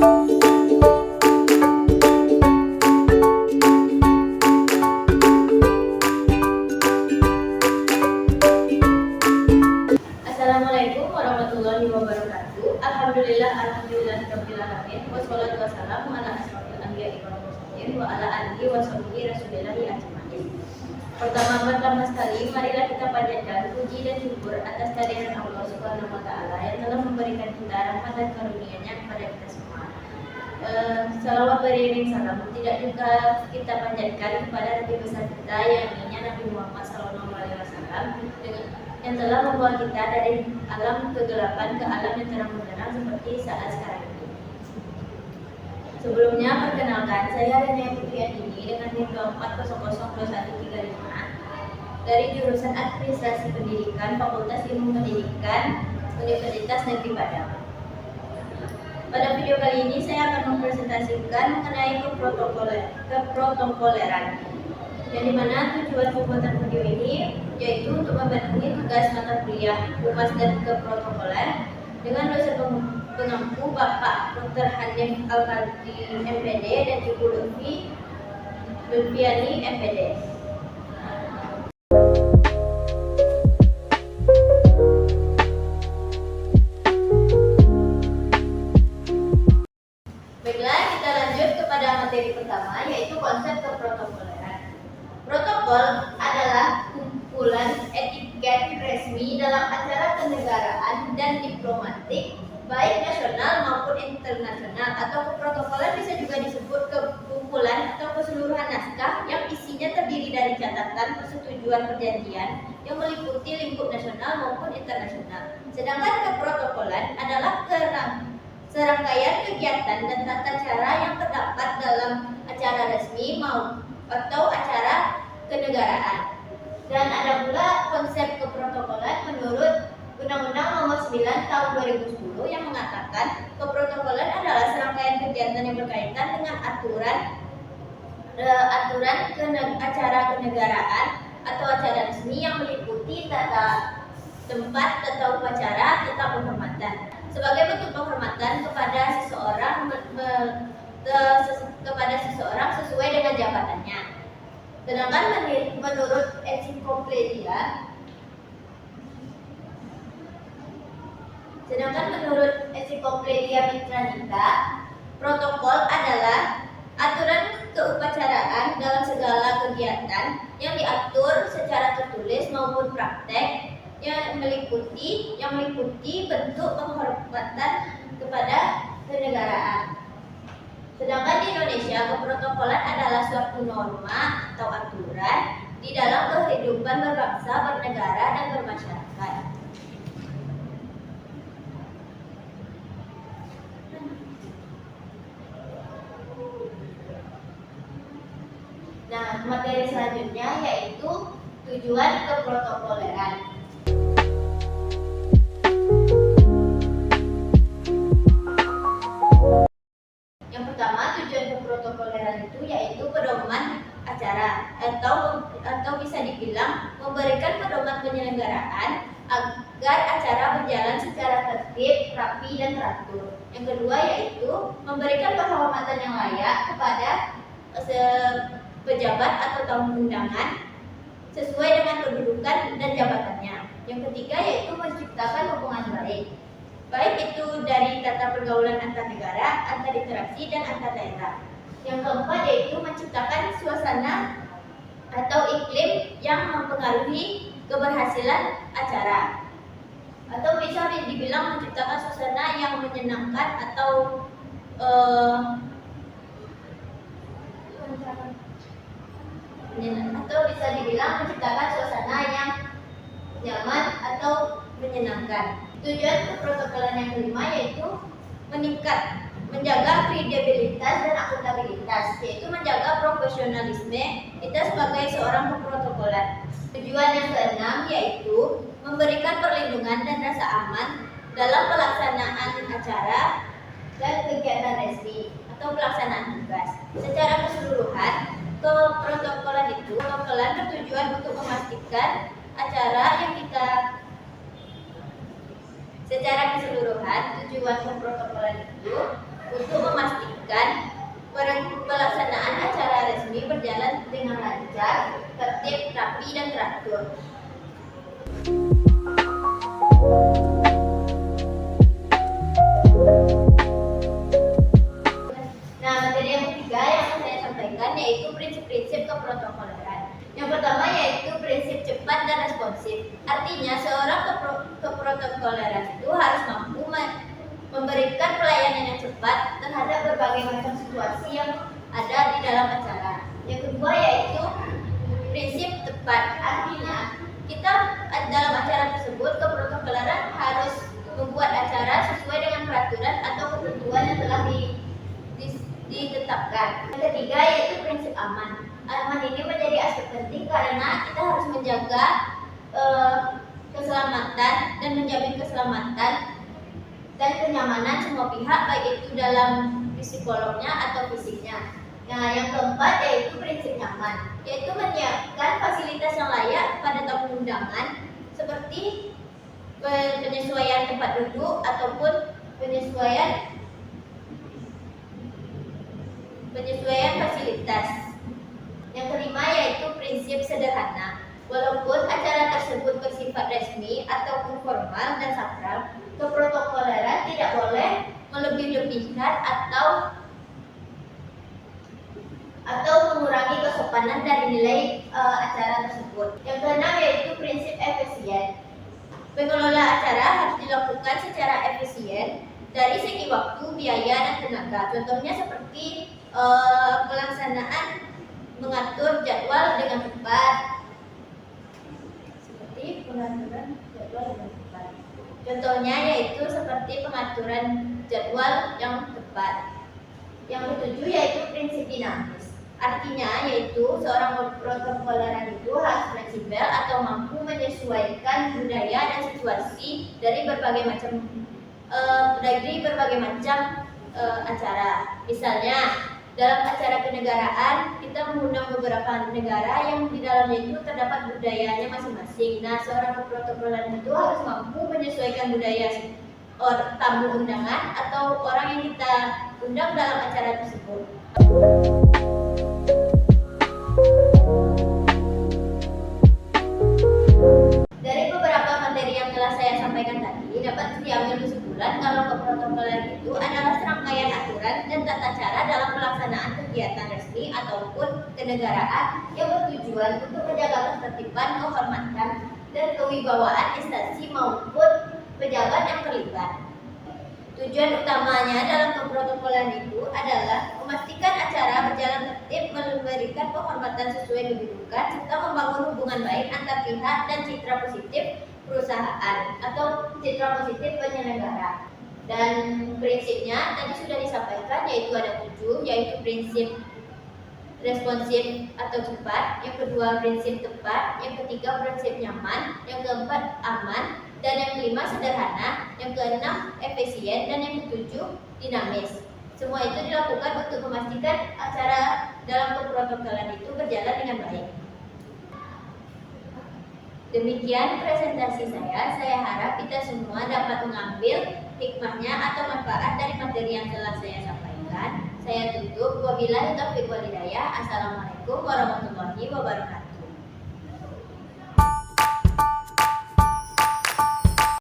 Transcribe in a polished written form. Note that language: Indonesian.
Assalamualaikum warahmatullahi wabarakatuh. Rabbil alamin. Wassalatu wassalamu ala asyrofil anbiya'i wal mursalin wa ala alihi wa sahbihi rasulillahi ajmain. Pertama sekali, marilah kita panjatkan puji dan syukur atas kehadiran Allah Subhanahu wa taala yang telah memberikan kita rahmat dan karunia-Nya kepada kita semua. Salawat beriring salam tidak juga kita panjatkan kepada Nabi besar kita yang Nabi Muhammad SAW yang telah membawa kita dari alam kegelapan ke alam yang terang benderang seperti saat sekarang ini. Sebelumnya, perkenalkan, saya Renia Putri Andini dengan NIM 2400213 dari jurusan Administrasi Pendidikan Fakultas Ilmu Pendidikan Universitas Negeri Padang. Pada video kali ini saya akan mempresentasikan mengenai keprotokoleran, yang dimana tujuan pembuatan video ini yaitu untuk membantu tugas mata kuliah Humas dan Keprotokolan dengan dosen pengampu Bapak Dr. Hanif Al-Qadri MPD dan Ibu Lutfiani MPD. Baiklah, kita lanjut kepada materi pertama, yaitu konsep keprotokoleran. Protokol adalah kumpulan etiket resmi dalam acara kenegaraan dan diplomatik, baik nasional maupun internasional. Atau keprotokolan bisa juga disebut kumpulan atau keseluruhan naskah yang isinya terdiri dari catatan persetujuan perjanjian yang meliputi lingkup nasional maupun internasional. Sedangkan keprotokolan adalah serangkaian kegiatan dan tata cara yang terdapat dalam acara resmi atau acara kenegaraan. Dan ada pula konsep keprotokolan menurut Undang-Undang Nomor 9 Tahun 2010 yang mengatakan keprotokolan adalah serangkaian kegiatan yang berkaitan dengan aturan acara kenegaraan atau acara resmi yang meliputi tata tempat, tata upacara, tata penghormatan sebagai bentuk penghormatan kepada seseorang sesuai dengan jabatannya. Sedangkan menurut ensiklopedia Britannica, protokol adalah aturan keupacaraan dalam segala kegiatan yang diatur secara tertulis maupun praktek yang meliputi bentuk penghormatan kepada kenegaraan. Sedangkan di Indonesia, keprotokolan adalah suatu norma atau aturan di dalam kehidupan berbangsa, bernegara, dan bermasyarakat. Nah, materi selanjutnya yaitu tujuan keprotokoleran. Yang pertama, tujuan keprotokoleran itu yaitu pedoman acara atau bisa dibilang memberikan pedoman penyelenggaraan agar acara berjalan secara tertib, rapi, dan teratur. Yang kedua yaitu memberikan penghormatan yang layak kepada pejabat atau tamu undangan sesuai dengan kedudukan dan jabatannya. Yang ketiga yaitu menciptakan hubungan baik itu dari tata pergaulan antar negara, antar interaksi, dan antar daerah. Yang keempat yaitu menciptakan suasana atau iklim yang mempengaruhi keberhasilan acara, atau bisa dibilang menciptakan suasana yang menyenangkan atau bisa dibilang menciptakan suasana yang nyaman atau menyenangkan. Tujuan keprotokolan yang kelima yaitu menjaga kredibilitas dan akuntabilitas, yaitu menjaga profesionalisme kita sebagai seorang keprotokolan. Tujuan yang keenam yaitu memberikan perlindungan dan rasa aman dalam pelaksanaan acara dan kegiatan resmi atau pelaksanaan tugas. Secara keseluruhan, keprotokolan bertujuan untuk memastikan tujuan keprotokolan itu untuk memastikan pelaksanaan acara resmi berjalan dengan lancar, tertib, rapi, dan teratur. Nah, materi yang ketiga yang akan saya sampaikan yaitu prinsip-prinsip keprotokoleran. Yang pertama yaitu prinsip cepat dan responsif. Artinya seorang keprotokoleran itu harus mampu memberikan pelayanan yang cepat terhadap berbagai macam situasi yang ada di dalam acara. Yang kedua yaitu prinsip tepat. Artinya kita dalam acara tersebut keprotokoleran harus membuat acara sesuai dengan peraturan atau ketentuan yang telah ditetapkan. Yang ketiga yaitu prinsip aman. Aman ini menjadi aspek penting karena kita harus menjaga keselamatan dan menjamin keselamatan dan kenyamanan semua pihak, baik itu dalam psikolognya atau fisiknya. Nah, yang keempat yaitu prinsip nyaman, yaitu menyiapkan fasilitas yang layak pada tamu undangan seperti penyesuaian tempat duduk ataupun penyesuaian fasilitas. Yang kelima yaitu prinsip sederhana. Walaupun acara tersebut bersifat resmi ataupun formal dan sakral, keprotokoleran tidak boleh melebih-lebihkan atau mengurangi kesopanan dari nilai acara tersebut. Yang keenam yaitu prinsip efisien. Pengelola acara harus dilakukan secara efisien dari segi waktu, biaya, dan tenaga. Contohnya seperti pelaksanaan mengatur jadwal dengan tepat. Contohnya yaitu seperti pengaturan jadwal yang tepat. Yang ketujuh yaitu prinsip dinamis. Artinya yaitu seorang protokoleran itu harus fleksibel atau mampu menyesuaikan budaya dan situasi dari berbagai macam acara. Misalnya dalam acara kenegaraan kita mengundang beberapa negara yang di dalamnya itu terdapat budayanya masing-masing. Nah, seorang protokoleran itu harus mampu menyesuaikan budaya tamu undangan atau orang yang kita undang dalam acara tersebut. Dari beberapa materi yang telah saya sampaikan tadi, dapat diambil kesimpulan kalau keprotokoleran itu adalah serangkaian aturan dan tata cara dalam pelaksanaan kegiatan resmi ataupun kenegaraan yang bertujuan untuk menjaga ketertiban, kehormatan, dan kewibawaan instansi maupun pejabat yang terlibat. Tujuan utamanya dalam keprotokoleran itu adalah memastikan acara berjalan tertib, memberikan penghormatan sesuai kedudukan, serta membangun hubungan baik antar pihak dan citra positif perusahaan atau citra positif penyelenggara. Dan prinsipnya tadi sudah disampaikan, yaitu ada 7, yaitu prinsip responsif atau cepat, yang kedua prinsip tepat, yang ketiga prinsip nyaman, yang keempat aman, dan yang kelima sederhana, yang keenam efisien, dan yang ketujuh dinamis. Semua itu dilakukan untuk memastikan acara dalam keprotokoleran itu berjalan dengan baik. Demikian presentasi saya harap kita semua dapat mengambil hikmahnya atau manfaat dari materi yang telah saya sampaikan. Saya tutup. Wabillahi taufiq wal hidayah. Assalamualaikum warahmatullahi wabarakatuh.